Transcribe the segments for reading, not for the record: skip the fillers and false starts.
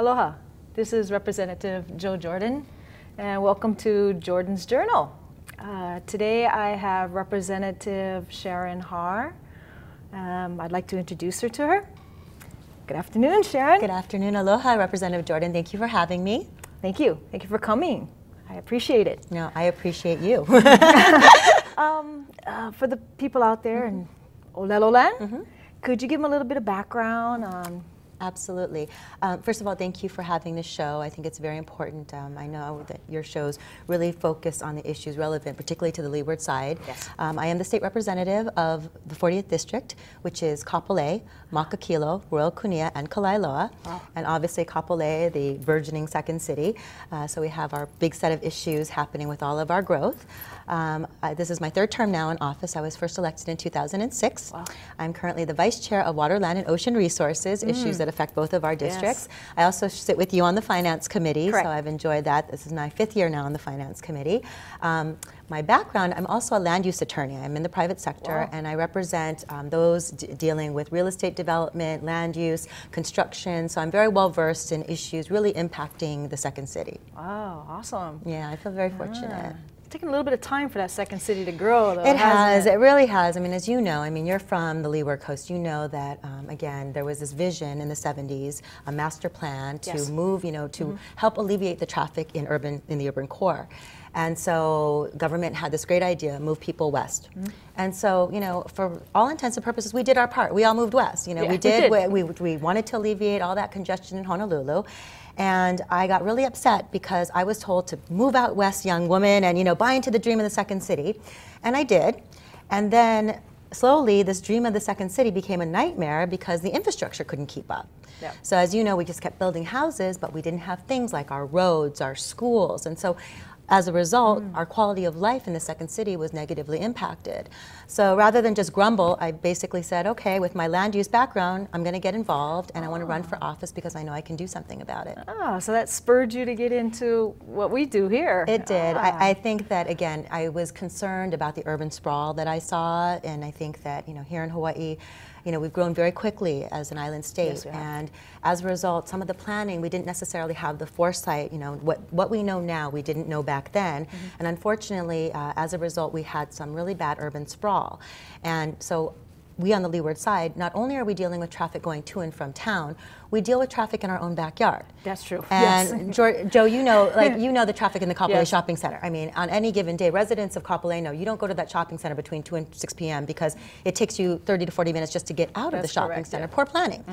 Aloha, this is Representative Jo Jordan, and welcome to Jordan's Journal. Today I have Representative Sharon Har. I'd like to introduce her to her. Good afternoon, Sharon. Good afternoon, aloha, Representative Jordan. Thank you for having me. Thank you. Thank you for coming. I appreciate it. No, I appreciate you. For the people out there in Oleloland, could you give them a little bit of background on? Absolutely. First of all, thank you for having this show. I think it's very important. I know that your shows really focus on the issues relevant, particularly to the leeward side. Yes. I am the state representative of the 40th District, which is Kapolei, Makakilo, Royal Kunia, and Kalailoa. Wow. And obviously Kapolei, the burgeoning second city. So we have our big set of issues happening with all of our growth. This is my third term now in office. I was first elected in 2006. Wow. I'm currently the Vice Chair of Water, Land, and Ocean Resources, issues that affect both of our districts. Yes. I also sit with you on the Finance Committee, Correct. so I've enjoyed that. This is my 5th year now on the Finance Committee. My background, I'm also a land use attorney. I'm in the private sector, Wow. and I represent those dealing with real estate development, land use, construction, so I'm very well versed in issues really impacting the second city. Wow, awesome. Yeah, I feel very fortunate. It's taken a little bit of time for that second city to grow, though. It has, hasn't it really has. I mean, as you know, I mean, you're from the Leeward Coast. You know that, again, there was this vision in the 70s, a master plan to Yes. move, you know, to help alleviate the traffic in the urban core. And so government had this great idea, move people west. And so, you know, for all intents and purposes, we did our part. We all moved west. You know, Yeah, we did. we We wanted to alleviate all that congestion in Honolulu. And I got really upset because I was told to move out west, young woman, and, you know, buy into the dream of the second city. And I did. And then slowly, this dream of the second city became a nightmare because the infrastructure couldn't keep up. Yeah. So as you know, we just kept building houses, but we didn't have things like our roads, our schools. And so as a result, our quality of life in the second city was negatively impacted. So rather than just grumble, I basically said, okay, with my land use background, I'm going to get involved, and I want to run for office because I know I can do something about it. Oh, so that spurred you to get into what we do here. It did. Ah. I think that, again, I was concerned about the urban sprawl that I saw, and I think that, you know, here in Hawaii, you know, we've grown very quickly as an island state, Yes, we have. and as a result, some of the planning, we didn't necessarily have the foresight, you know, what we know now, we didn't know back then, and unfortunately, as a result, we had some really bad urban sprawl. And so we on the leeward side, not only are we dealing with traffic going to and from town, we deal with traffic in our own backyard. That's true. And Yes. Joe, you know, like you know the traffic in the Kapolei Yes. Shopping Center. I mean, on any given day, residents of Kapolei know you don't go to that shopping center between 2 and 6 p.m. because it takes you 30 to 40 minutes just to get out of the That's shopping correct, center. yeah. Poor planning.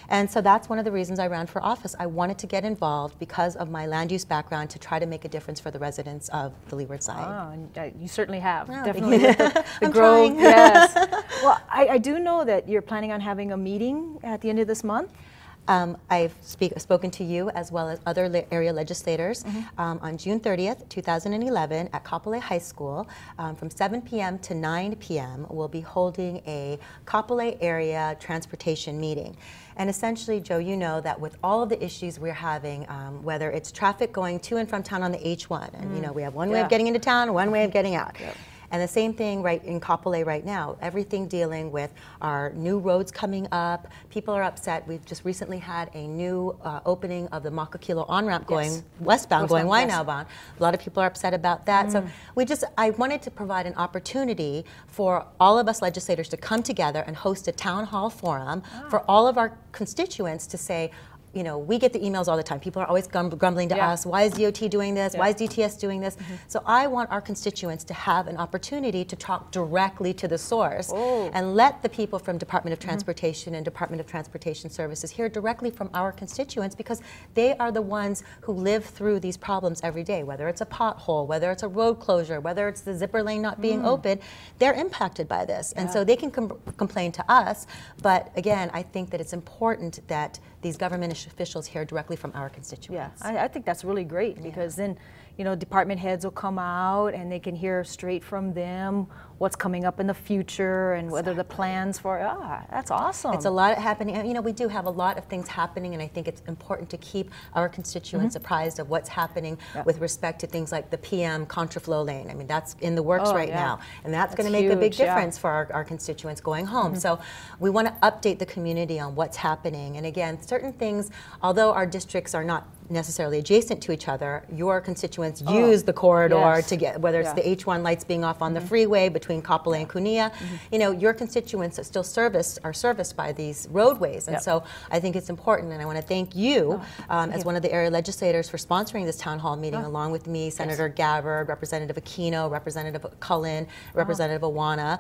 And so that's one of the reasons I ran for office. I wanted to get involved because of my land use background to try to make a difference for the residents of the leeward side. Oh, and you certainly have. Oh, Definitely with the I'm growth. trying. Yes. Well, I do know that you're planning on having a meeting at the end of this month. I've spoken to you as well as other area legislators on June 30th, 2011 at Kapolei High School. From 7 p.m. to 9 p.m. we'll be holding a Kapolei area transportation meeting. And essentially, Joe, you know that with all of the issues we're having, whether it's traffic going to and from town on the H1, and you know we have one way of getting into town, one way of getting out. Yep. And the same thing right in Kapolei right now, everything dealing with our new roads coming up. People are upset. We've just recently had a new opening of the Makakilo on-ramp going westbound, going Westbound, Wainau bound. A lot of people are upset about that. So I wanted to provide an opportunity for all of us legislators to come together and host a town hall forum for all of our constituents to say, you know, we get the emails all the time. People are always grumbling to us, why is DOT doing this? Why is DTS doing this? So I want our constituents to have an opportunity to talk directly to the source and let the people from Department of Transportation and Department of Transportation Services hear directly from our constituents because they are the ones who live through these problems every day, whether it's a pothole, whether it's a road closure, whether it's the zipper lane not being open, they're impacted by this. And so they can complain to us, but again, I think that it's important that these government officials hear directly from our constituents. Yeah, I think that's really great because then, you know, department heads will come out and they can hear straight from them what's coming up in the future and whether the plans for, that's awesome. It's a lot happening. And, you know, we do have a lot of things happening, and I think it's important to keep our constituents apprised of what's happening with respect to things like the PM contraflow lane. I mean, that's in the works right now, and that's going to make a big difference for our constituents going home. So we want to update the community on what's happening. And again, certain things, although our districts are not necessarily adjacent to each other, your constituents use the corridor to get, whether it's the H1 lights being off on the freeway between Kapolei and Kunia, you know, your constituents are still serviced by these roadways. And so I think it's important, and I want to thank you as one of the area legislators for sponsoring this town hall meeting along with me, Senator Gabbard, Representative Aquino, Representative Cullen, Representative Awana.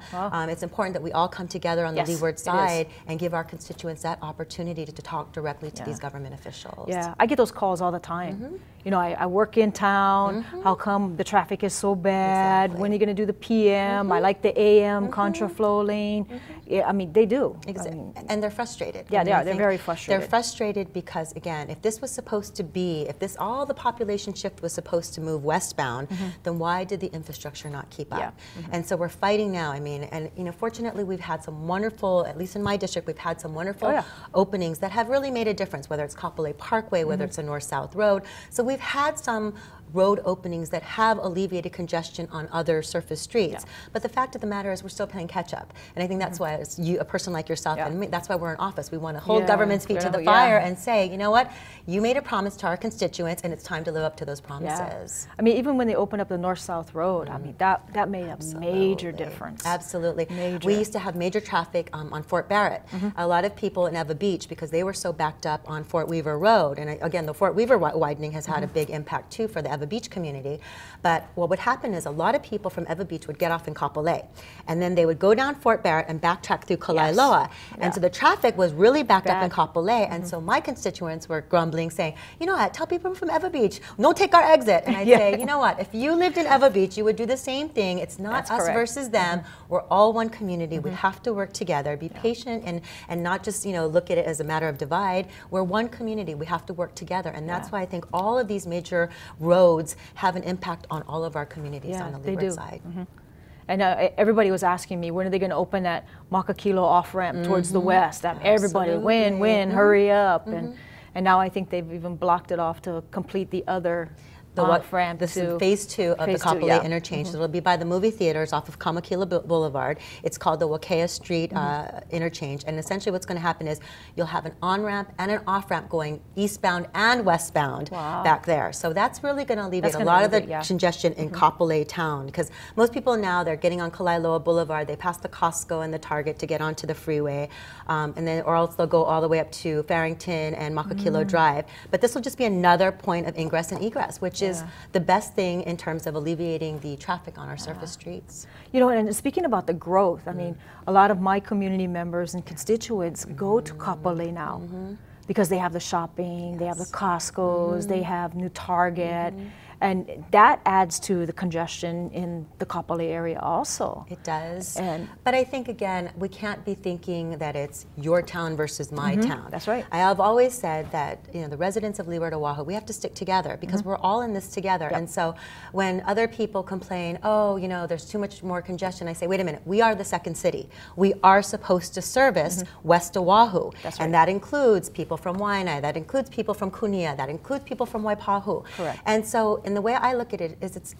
It's important that we all come together on the leeward side and give our constituents that opportunity to talk directly to these government officials. Yeah, I get those calls all the time. You know, I work in town. How come the traffic is so bad? When are you going to do the PM? I like the AM contraflow lane. Yeah, I mean, they do. Exactly. And they're frustrated. Yeah, they are. They're very frustrated. They're frustrated because, again, if this was supposed to be, if this all the population shift was supposed to move westbound, then why did the infrastructure not keep up? And so we're fighting now. I mean, and you know, fortunately, we've had some wonderful, at least in my district, we've had some wonderful openings that have really made a difference. Whether it's Kapolei Parkway, whether it's a North-South road. So we've had some road openings that have alleviated congestion on other surface streets. But the fact of the matter is we're still playing catch up. And I think that's why it's a person like yourself and me, that's why we're in office. We want to hold government's feet to the fire and say, you know what, you made a promise to our constituents and it's time to live up to those promises. I mean, even when they opened up the North-South road, I mean, that made a major difference. Absolutely. We used to have major traffic on Fort Barrett. A lot of people in Eva Beach, because they were so backed up on Fort Weaver Road, and again, the Fort Weaver widening has had a big impact too for the Eva Beach community. But what would happen is a lot of people from Eva Beach would get off in Kapolei, and then they would go down Fort Barrett and backtrack through Kalailoa. And so the traffic was really backed up in Kapolei, and so my constituents were grumbling, saying, you know what, tell people from Eva Beach, don't take our exit. And I'd say, you know what, if you lived in Eva Beach, you would do the same thing. It's not us versus them. We're all one community. We have to work together, be patient, and not just, you know, look at it as a matter of divide. We're one community. We have to work together, and that's why I think all of these major roads have an impact on all of our communities on the leeward side. And everybody was asking me, when are they going to open that Makakilo off-ramp towards the west? Everybody, when, hurry up. And now I think they've even blocked it off to complete the other off-ramp. This is phase 2 of the Kapolei interchange. So it'll be by the movie theaters off of Kamakila Boulevard. It's called the Wakea Street interchange. And essentially what's going to happen is you'll have an on-ramp and an off-ramp going eastbound and westbound back there. So that's really going to alleviate a lot of the congestion in Kapolei town. Because most people now, they're getting on Kalailoa Boulevard, they pass the Costco and the Target to get onto the freeway. And then, or else they'll go all the way up to Farrington and Makakilo Drive. But this will just be another point of ingress and egress, which is the best thing in terms of alleviating the traffic on our surface streets. You know, and speaking about the growth, I mean, a lot of my community members and constituents go to Kapolei now because they have the shopping, they have the Costco's, they have new Target. And that adds to the congestion in the Kapolei area also. It does. But I think, again, we can't be thinking that it's your town versus my town. That's right. I have always said that, you know, the residents of Leeward Oahu, we have to stick together because we're all in this together. And so when other people complain, oh, you know, there's too much more congestion, I say, wait a minute, we are the second city. We are supposed to service West Oahu. That's right. And that includes people from Waianae, that includes people from Kunia, that includes people from Waipahu. Correct. And so, and the way I look at it is it's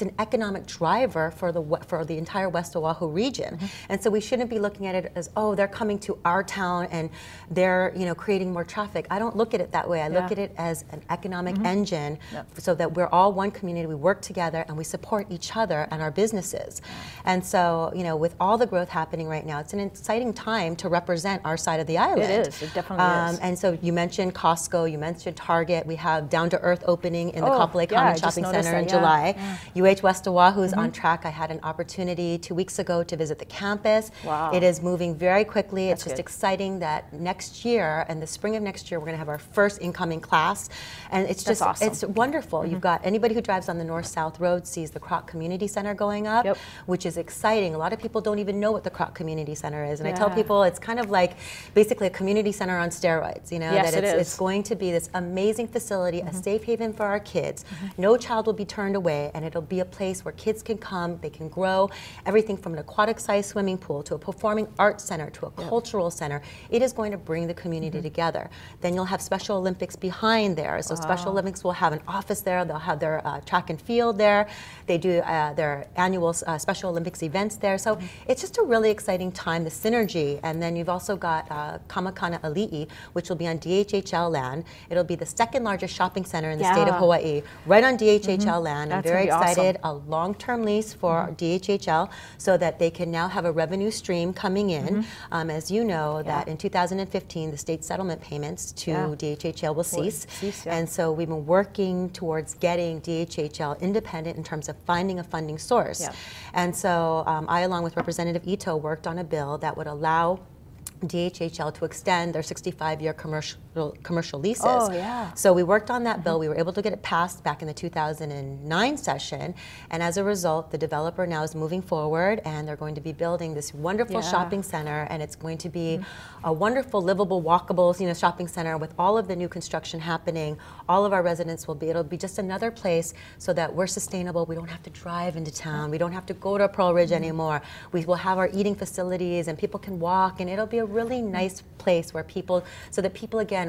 an economic driver for the entire West Oahu region. And so we shouldn't be looking at it as, oh, they're coming to our town and they're, you know, creating more traffic. I don't look at it that way. I look at it as an economic engine so that we're all one community, we work together and we support each other and our businesses. And so, you know, with all the growth happening right now, it's an exciting time to represent our side of the island. It is, it definitely is. And so you mentioned Costco, you mentioned Target, we have Down to Earth opening in the Kapolei Common Shopping Center in July. UH West Oahu is on track. I had an opportunity 2 weeks ago to visit the campus. It is moving very quickly. It's just exciting that next year, in the spring of next year, we're going to have our first incoming class. And it's just, awesome. It's wonderful. You've got anybody who drives on the North-South Road sees the Kroc Community Center going up, which is exciting. A lot of people don't even know what the Kroc Community Center is. And I tell people it's kind of like basically a community center on steroids, you know, that it's going to be this amazing facility, a safe haven for our kids. kids. No child will be turned away, and it'll be a place where kids can come, they can grow, everything from an aquatic-sized swimming pool to a performing arts center to a cultural center. It is going to bring the community together. Then you'll have Special Olympics behind there. So Special Olympics will have an office there. They'll have their track and field there. They do their annual Special Olympics events there. So it's just a really exciting time, the synergy. And then you've also got Kamakana Ali'i, which will be on DHHL land. It'll be the second largest shopping center in the state of Hawaii, right on DHHL land. I'm very excited. Awesome. A long-term lease for DHHL so that they can now have a revenue stream coming in. As you know, that in 2015, the state settlement payments to DHHL will cease. And so we've been working towards getting DHHL independent in terms of finding a funding source. And so I, along with Representative Ito, worked on a bill that would allow DHHL to extend their 65-year commercial leases. So we worked on that bill. We were able to get it passed back in the 2009 session, and as a result, the developer now is moving forward, and they're going to be building this wonderful shopping center, and it's going to be a wonderful, livable, walkable, shopping center with all of the new construction happening. All of our residents will be. It'll be just another place so that we're sustainable. We don't have to drive into town. We don't have to go to Pearl Ridge anymore. We will have our eating facilities, and people can walk, and it'll be a really nice place where people, so that people, again,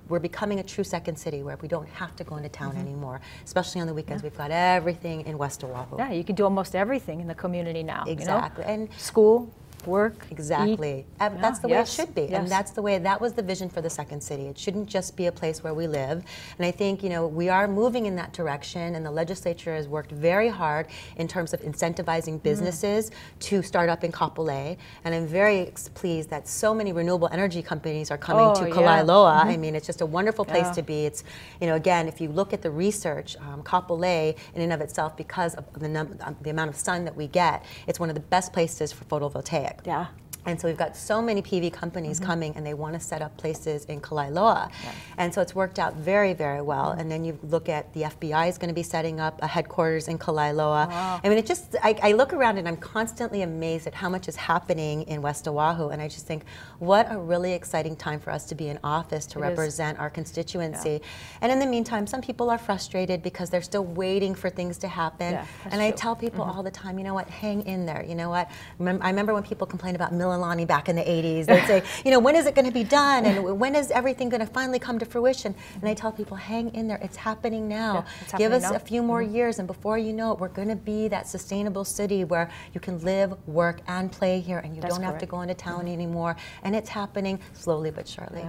we're becoming a true second city where we don't have to go into town anymore, especially on the weekends. We've got everything in West Oahu. Yeah, you can do almost everything in the community now. Exactly. And school, work, exactly. That's the way it should be. Yes. And that's the way, that was the vision for the second city. It shouldn't just be a place where we live. And I think, we are moving in that direction, and the legislature has worked very hard in terms of incentivizing businesses to start up in Kapolei. And I'm very pleased that so many renewable energy companies are coming to Kalailoa. I mean, it's just a wonderful place to be. It's, again, if you look at the research, Kapolei in and of itself, because of the amount of sun that we get, it's one of the best places for photovoltaic. Yeah. And so we've got so many PV companies coming, and they want to set up places in Kalailoa. And so it's worked out very, very well. And then you look at the FBI is going to be setting up a headquarters in Kalailoa. I mean, it just, I look around and I'm constantly amazed at how much is happening in West Oahu. And I just think, what a really exciting time for us to be in office to represent our constituency. And in the meantime, some people are frustrated because they're still waiting for things to happen. And I tell people all the time, you know what, hang in there. You know what, I remember when people complained about Mililani back in the 80s. They'd say, when is it going to be done? And when is everything going to finally come to fruition? And I tell people, hang in there. It's happening now. Give us a few more years, and before you know it, we're going to be that sustainable city where you can live, work, and play here, and you don't have to go into town anymore. And it's happening slowly but surely.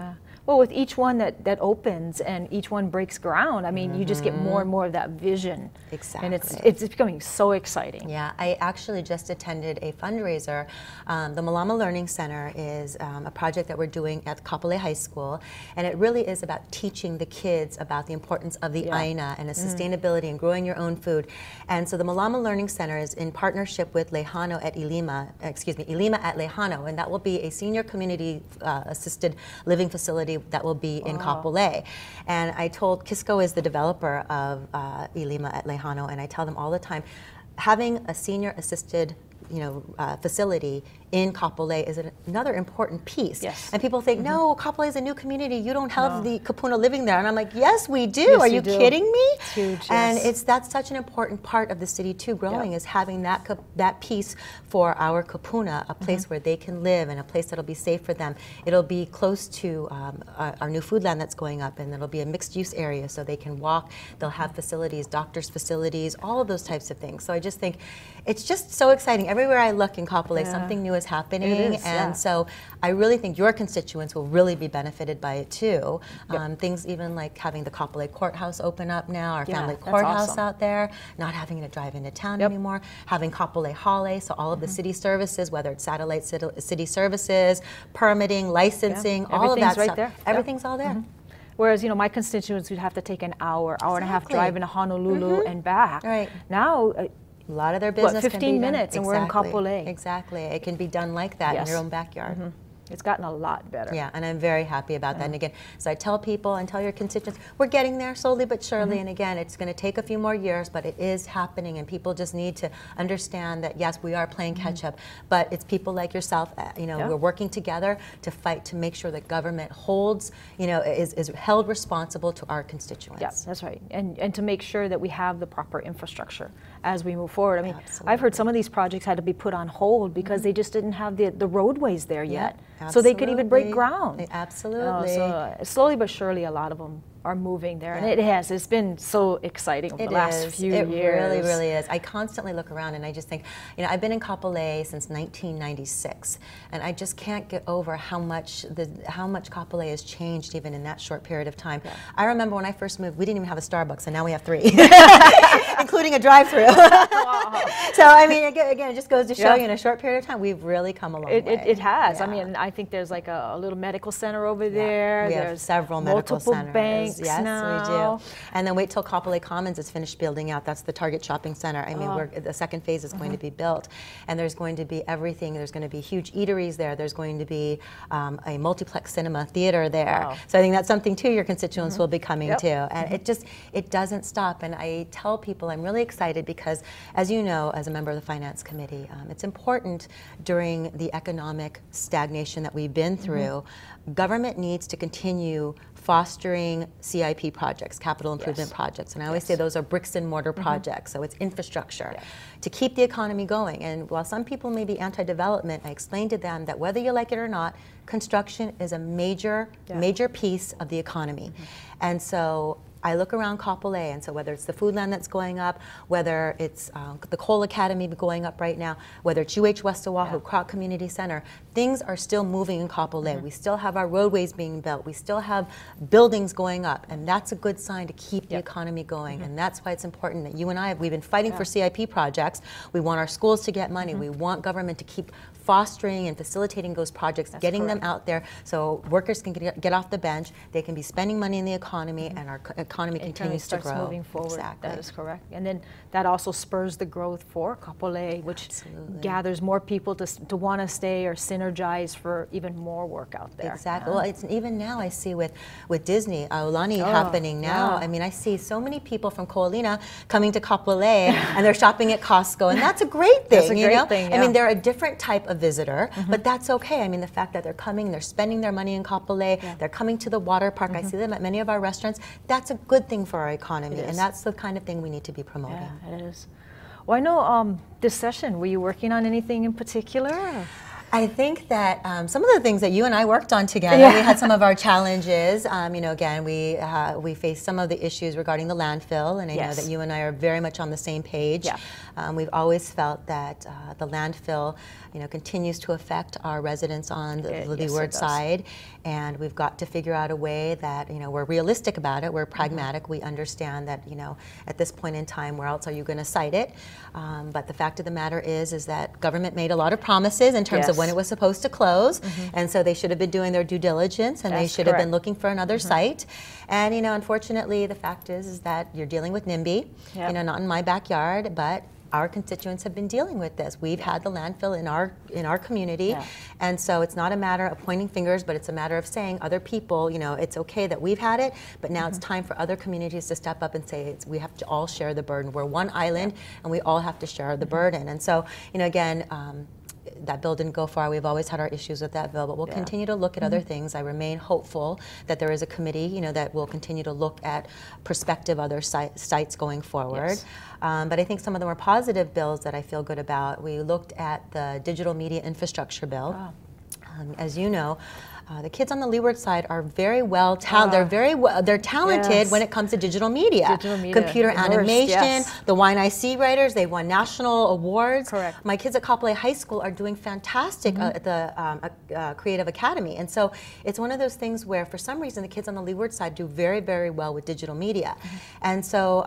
Well, with each one that opens and each one breaks ground, I mean, you just get more and more of that vision. Exactly. And it's becoming so exciting. Yeah, I actually just attended a fundraiser. The Malama Learning Center is a project that we're doing at Kapolei High School, and it really is about teaching the kids about the importance of the aina and the sustainability and growing your own food. And so the Malama Learning Center is in partnership with Lehano at Ilima at Lehano, and that will be a senior community assisted living facility that will be in Kapolei. And I told, Kisco is the developer of Ilima at Lehano, and I tell them all the time, having a senior assisted facility in Kapolei is another important piece. And people think, no, Kapolei is a new community. You don't have the Kupuna living there. And I'm like, yes, we do. Yes, Are you kidding me? It's huge. And that's such an important part of the city too, growing, is having that piece for our Kupuna, a place where they can live and a place that'll be safe for them. It'll be close to our new food land that's going up, and it'll be a mixed use area so they can walk. They'll have facilities, doctors' facilities, all of those types of things. So I just think it's just so exciting. Everywhere I look in Kapolei, something new is happening. It is, and so I really think your constituents will really be benefited by it too. Things even like having the Kapolei Courthouse open up now, our family courthouse out there, not having to drive into town anymore, having Kapolei Hale, so all of the city services, whether it's satellite city services, permitting, licensing, all of that stuff. Everything's all there. Whereas, my constituents would have to take an hour and a half driving to Honolulu and back. Now, a lot of their business 15 can be minutes done. And we're in Kapolei. Exactly. It can be done like that in your own backyard. It's gotten a lot better. Yeah, and I'm very happy about that. And again, so I tell people and tell your constituents, we're getting there slowly but surely. And again, it's going to take a few more years, but it is happening. And people just need to understand that, yes, we are playing catch up, but it's people like yourself, you know, we're working together to fight to make sure that government holds, you know, is held responsible to our constituents. Yeah, that's right. And to make sure that we have the proper infrastructure as we move forward. I mean, I've heard some of these projects had to be put on hold because they just didn't have the roadways there yet. So they could even break ground. Absolutely. So slowly but surely, a lot of them are moving there, and it's been so exciting over the last few years. It really is. I constantly look around and I just think, you know, I've been in Kapolei since 1996, and I just can't get over how much Kapolei has changed even in that short period of time. I remember when I first moved, we didn't even have a Starbucks, and now we have 3, including a drive-through. So I mean, again, it just goes to show you in a short period of time, we've really come a long way. It has. I mean, I think there's like a little medical center over there. We there's have several medical centers. Banks. Yes, now. we do. And then wait till Kapolei Commons is finished building out. That's the Target Shopping Center. I mean, the second phase is going to be built. And there's going to be everything. There's going to be huge eateries there. There's going to be a multiplex cinema theater there. So I think that's something, too, your constituents will be coming to. And it doesn't stop. And I tell people I'm really excited because, as you know, as a member of the Finance Committee, it's important during the economic stagnation that we've been through, government needs to continue fostering CIP projects, capital improvement projects. And I always say those are bricks and mortar projects, so it's infrastructure to keep the economy going. And while some people may be anti-development, I explained to them that whether you like it or not, construction is a major piece of the economy. And so I look around Kapolei, and so whether it's the Foodland that's going up, whether it's the Cole Academy going up right now, whether it's UH West Oahu, Krok Community Center, things are still moving in Kapolei. We still have our roadways being built. We still have buildings going up, and that's a good sign to keep the economy going. And that's why it's important that you and I, we've been fighting for CIP projects. We want our schools to get money. We want government to keep fostering and facilitating those projects, getting them out there so workers can get off the bench, they can be spending money in the economy, and our economy continues to grow. Moving forward. Exactly. That is correct. And then that also spurs the growth for Kapolei, which gathers more people to want to stay or synergize for even more work out there. Exactly. Well, it's even now I see with Disney, Aulani happening now. I mean, I see so many people from Ko'olina coming to Kapolei and they're shopping at Costco, and that's a great thing. That's a great thing, I mean, they're a different type of visitor, but that's okay. I mean, the fact that they're coming, they're spending their money in Kapolei, they're coming to the water park. I see them at many of our restaurants. That's a good thing for our economy, and that's the kind of thing we need to be promoting. Yeah, it is. Well, I know this session, were you working on anything in particular? I think that some of the things that you and I worked on together, we had some of our challenges. You know, again, we faced some of the issues regarding the landfill, and I know that you and I are very much on the same page. We've always felt that the landfill, you know, continues to affect our residents on the leeward side, and we've got to figure out a way that, you know, we're realistic about it, we're pragmatic, we understand that, you know, at this point in time, where else are you going to cite it? But the fact of the matter is that government made a lot of promises in terms of when it was supposed to close, and so they should have been doing their due diligence, and they should have been looking for another site. And, you know, unfortunately, the fact is that you're dealing with NIMBY, you know, not in my backyard, but our constituents have been dealing with this. We've had the landfill in our community, and so it's not a matter of pointing fingers, but it's a matter of saying other people, you know, it's okay that we've had it, but now it's time for other communities to step up and say we have to all share the burden. We're one island, and we all have to share the burden. And so, you know, again, that bill didn't go far. We've always had our issues with that bill, but we'll continue to look at other things. I remain hopeful that there is a committee, you know, that will continue to look at prospective other sites going forward. But I think some of the more positive bills that I feel good about, we looked at the digital media infrastructure bill. As you know, the kids on the leeward side are very well talented. They're talented when it comes to digital media, computer animation. The YNIC writers, they won national awards. My kids at Kapolei High School are doing fantastic at the Creative Academy, and so it's one of those things where, for some reason, the kids on the leeward side do very, very well with digital media, and so.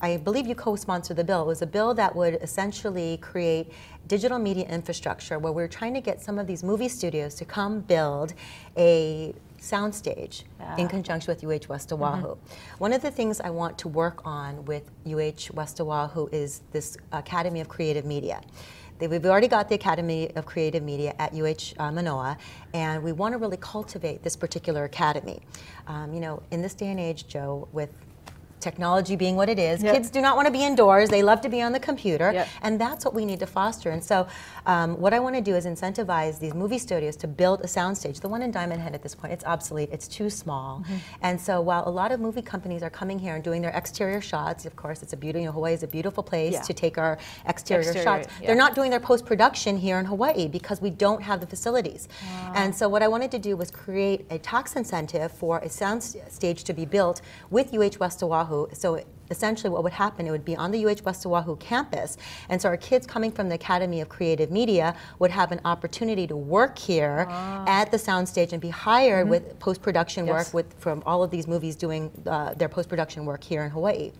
I believe you co-sponsored the bill. It was a bill that would essentially create digital media infrastructure where we're trying to get some of these movie studios to come build a soundstage in conjunction with UH West Oahu. One of the things I want to work on with UH West Oahu is this Academy of Creative Media. We've already got the Academy of Creative Media at UH Manoa, and we want to really cultivate this particular academy. You know, in this day and age, Joe, with technology being what it is, kids do not want to be indoors. They love to be on the computer, and that's what we need to foster. And so what I want to do is incentivize these movie studios to build a soundstage. The one in Diamond Head at this point, it's obsolete. It's too small. And so while a lot of movie companies are coming here and doing their exterior shots, of course, it's a beauty. You know, Hawaii is a beautiful place to take our exterior shots. They're not doing their post-production here in Hawaii because we don't have the facilities. And so what I wanted to do was create a tax incentive for a soundstage to be built with UH West Oahu. So essentially what would happen, it would be on the UH West Oahu campus, and so our kids coming from the Academy of Creative Media would have an opportunity to work here at the soundstage and be hired with post-production work from all of these movies doing their post-production work here in Hawaii.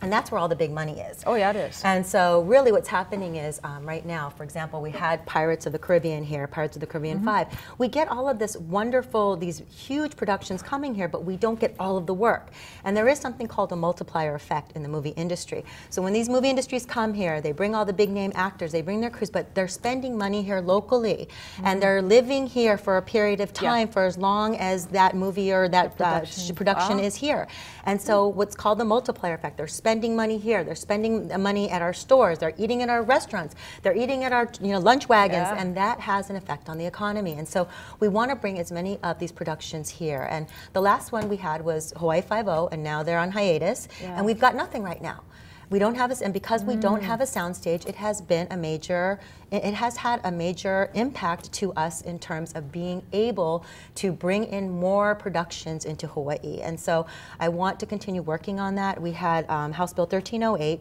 And that's where all the big money is. Oh, yeah, it is. And so really what's happening is right now, for example, we had Pirates of the Caribbean here, Pirates of the Caribbean 5. We get all of this wonderful, these huge productions coming here, but we don't get all of the work. And there is something called a multiplier effect in the movie industry. So when these movie industries come here, they bring all the big name actors, they bring their crews, but they're spending money here locally. And they're living here for a period of time for as long as that movie or that production is here. And so what's called the multiplier effect, they're spending money here, they're spending money at our stores, they're eating in our restaurants, they're eating at our lunch wagons, and that has an effect on the economy. And so we want to bring as many of these productions here. And the last one we had was Hawaii Five-0, and now they're on hiatus, and we've got nothing right now. We don't have and because we don't have a soundstage, it has been a major, it has had a major impact to us in terms of being able to bring in more productions into Hawaii. And so I want to continue working on that. We had House Bill 1308.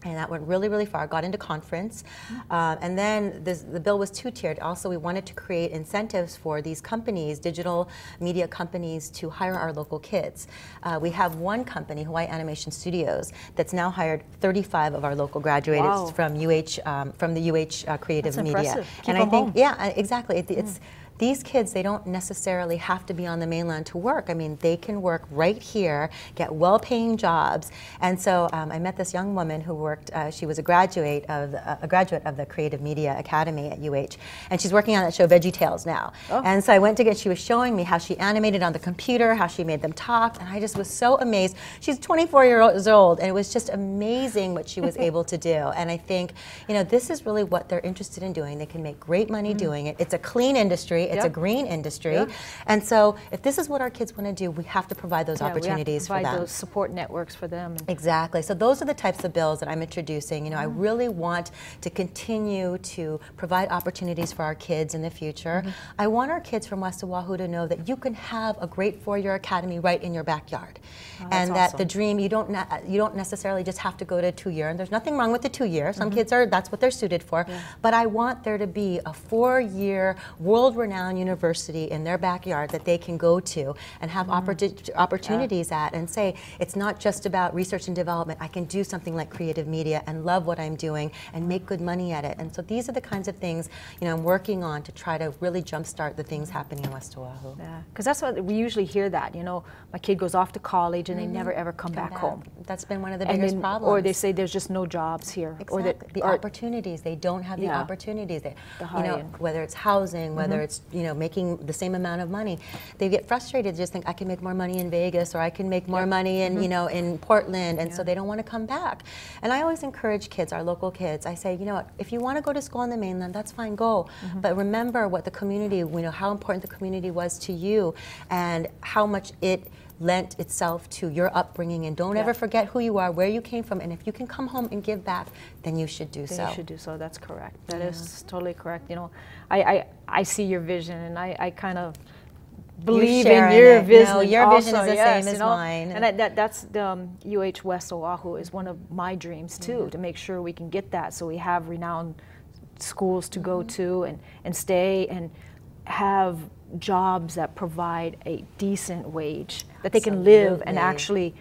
And that went really, really far, got into conference. And then the bill was two-tiered. Also, we wanted to create incentives for these companies, digital media companies, to hire our local kids. We have one company, Hawaii Animation Studios, that's now hired 35 of our local graduates from the UH Creative That's Media. Impressive. And I think, exactly. It's these kids, they don't necessarily have to be on the mainland to work. I mean, they can work right here, get well-paying jobs. And so I met this young woman who worked, she was a graduate of the Creative Media Academy at UH, and she's working on that show Veggie Tales now. And so I went to she was showing me how she animated on the computer, how she made them talk, and I just was so amazed. She's 24 years old, and it was just amazing what she was able to do. And I think, you know, this is really what they're interested in doing. They can make great money doing it. It's a clean industry. It's a green industry. And so if this is what our kids want to do, we have to provide those opportunities for them. Provide those support networks for them. Exactly. So those are the types of bills that I'm introducing. You know, I really want to continue to provide opportunities for our kids in the future. I want our kids from West Oahu to know that you can have a great four-year academy right in your backyard. And that the dream, you don't necessarily just have to go to 2-year. And there's nothing wrong with the 2-year. Some kids that's what they're suited for. But I want there to be a 4-year world-renowned university in their backyard that they can go to and have opportunities at, and say, it's not just about research and development. I can do something like creative media and love what I'm doing and make good money at it. And so these are the kinds of things, you know, I'm working on to try to really jumpstart the things happening in West Oahu. Yeah, because that's what we usually hear, that, you know, my kid goes off to college and they never ever come back home. That's been one of the biggest problems. Or they say there's just no jobs here. Exactly. Or the opportunities, they don't have the opportunities. You know, whether it's housing, whether it's, you know, making the same amount of money, they get frustrated. They just think, I can make more money in Vegas, or I can make more money in, you know, in Portland, and so they don't want to come back. And I always encourage kids, our local kids, I say, you know what, if you want to go to school on the mainland, that's fine, go. But remember what the community, you know, how important the community was to you, and how much it lent itself to your upbringing, and don't ever forget who you are, where you came from, and if you can come home and give back, then you should do so. You should do so. That's correct. That is totally correct. You know, I see your vision, and I kind of believe in your vision. No, your vision is the same as mine. And that's the UH West Oahu is one of my dreams too, to make sure we can get that, so we have renowned schools to go to and stay and have jobs that provide a decent wage, that they can live and actually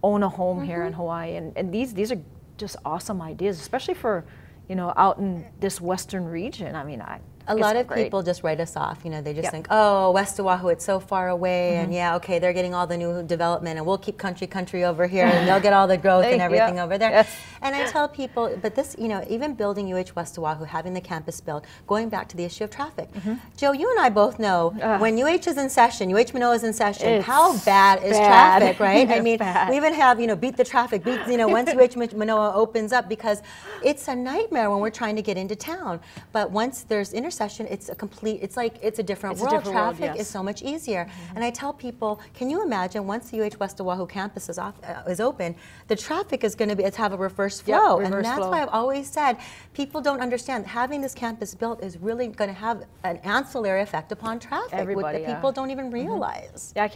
own a home here in Hawaii. And these are just awesome ideas, especially for, you know, out in this western region. I mean, A lot of people just write us off. You know, they just think, oh, West Oahu, it's so far away, and yeah, okay, they're getting all the new development, and we'll keep country over here, and they'll get all the growth and everything over there. Yes. And I tell people, but this, you know, even building UH West Oahu, having the campus built, going back to the issue of traffic. Joe, you and I both know when UH is in session, UH Manoa is in session, how bad is traffic, right? I mean, we even have, you know, beat the traffic, you know, once UH Manoa opens up, because it's a nightmare when we're trying to get into town. But once there's intersection, it's a complete, it's like, it's a different world. Traffic is so much easier. And I tell people, can you imagine once the UH West Oahu campus is open, the traffic is going to be, it's have a reverse flow. And that's why I've always said, people don't understand, having this campus built is really going to have an ancillary effect upon traffic that people don't even realize. Yeah, I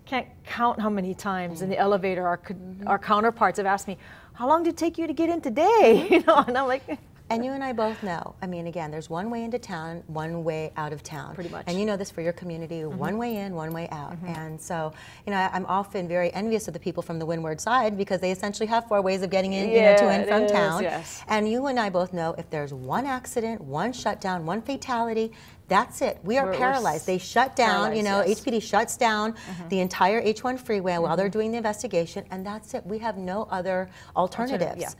can't count how many times in the elevator our counterparts have asked me, how long did it take you to get in today? You know, and I'm like, and you and I both know, I mean, again, there's one way into town, one way out of town. Pretty much. And you know this for your community, one way in, one way out. And so, you know, I'm often very envious of the people from the Windward side, because they essentially have 4 ways of getting in, you know, to and from town. Yes. And you and I both know, if there's one accident, one shutdown, one fatality, that's it. We are paralyzed. They shut down, you know, HPD shuts down the entire H1 freeway while they're doing the investigation, and that's it. We have no other alternatives.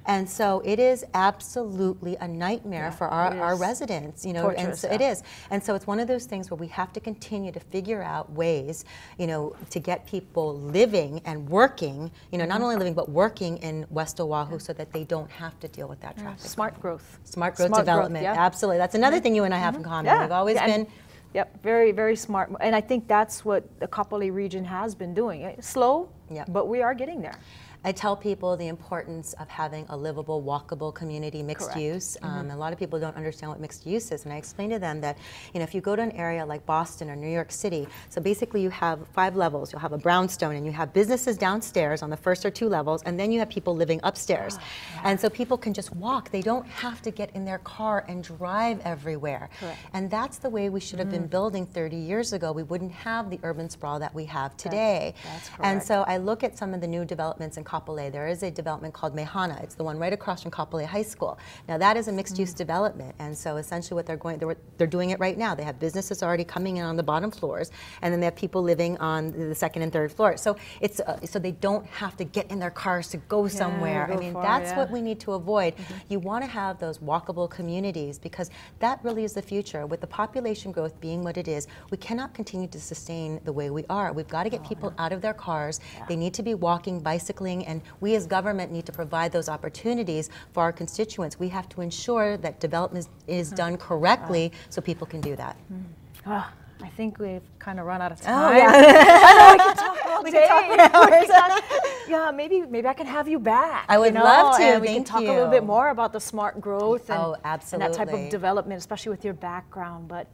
And so it is absolutely a nightmare for our residents, you know, and so it is. And so it's one of those things where we have to continue to figure out ways, you know, to get people living and working, you know, not only living but working in West Oahu, so that they don't have to deal with that traffic. Smart growth. Smart growth development, absolutely. That's another thing you and I have in common. We've always been... Yep, very, very smart. And I think that's what the Kapolei region has been doing. Slow, but we are getting there. I tell people the importance of having a livable, walkable community, mixed use. A lot of people don't understand what mixed use is, and I explain to them that, you know, if you go to an area like Boston or New York City, so basically you have 5 levels. You'll have a brownstone, and you have businesses downstairs on the first or 2 levels, and then you have people living upstairs. And so people can just walk. They don't have to get in their car and drive everywhere. And that's the way we should have been building 30 years ago. We wouldn't have the urban sprawl that we have today. That's correct. And so I look at some of the new developments in Kapolei. There is a development called Mehana. It's the one right across from Kapolei High School. Now that is a mixed-use development, and so essentially what they're doing it right now. They have businesses already coming in on the bottom floors, and then they have people living on the 2nd and 3rd floors. So it's so they don't have to get in their cars to go somewhere. I mean, that's what we need to avoid. You want to have those walkable communities, because that really is the future. With the population growth being what it is, we cannot continue to sustain the way we are. We've got to get people out of their cars. They need to be walking, bicycling, and we as government need to provide those opportunities for our constituents. We have to ensure that development is done correctly so people can do that. I think we've kind of run out of time. I know we can talk all day. Yeah, maybe I can have you back. I would love to. And we can talk a little bit more about the smart growth and, absolutely. and that type of development, especially with your background. But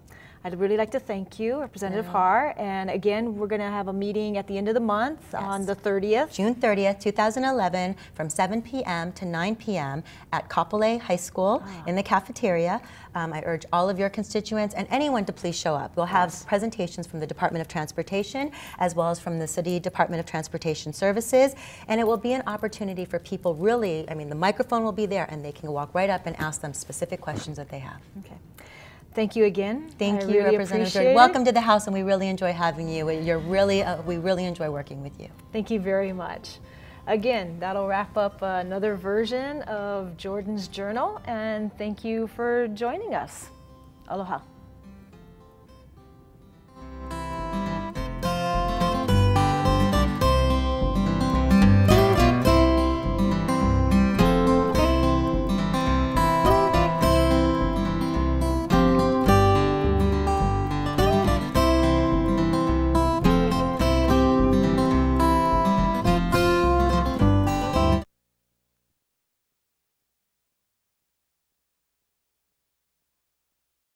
I'd really like to thank you, Representative Har. And again, we're going to have a meeting at the end of the month on the 30th. June 30th, 2011, from 7 p.m. to 9 p.m. at Kapolei High School in the cafeteria. I urge all of your constituents and anyone to please show up. We'll have presentations from the Department of Transportation as well as from the City Department of Transportation Services. And it will be an opportunity for people really, I mean, the microphone will be there and they can walk right up and ask them specific questions that they have. Okay. Thank you again. Thank you, Representative Jordan. Welcome to the House, and we really enjoy having you. You're really, we really enjoy working with you. Thank you very much. Again, that'll wrap up another version of Jordan's Journal, and thank you for joining us. Aloha.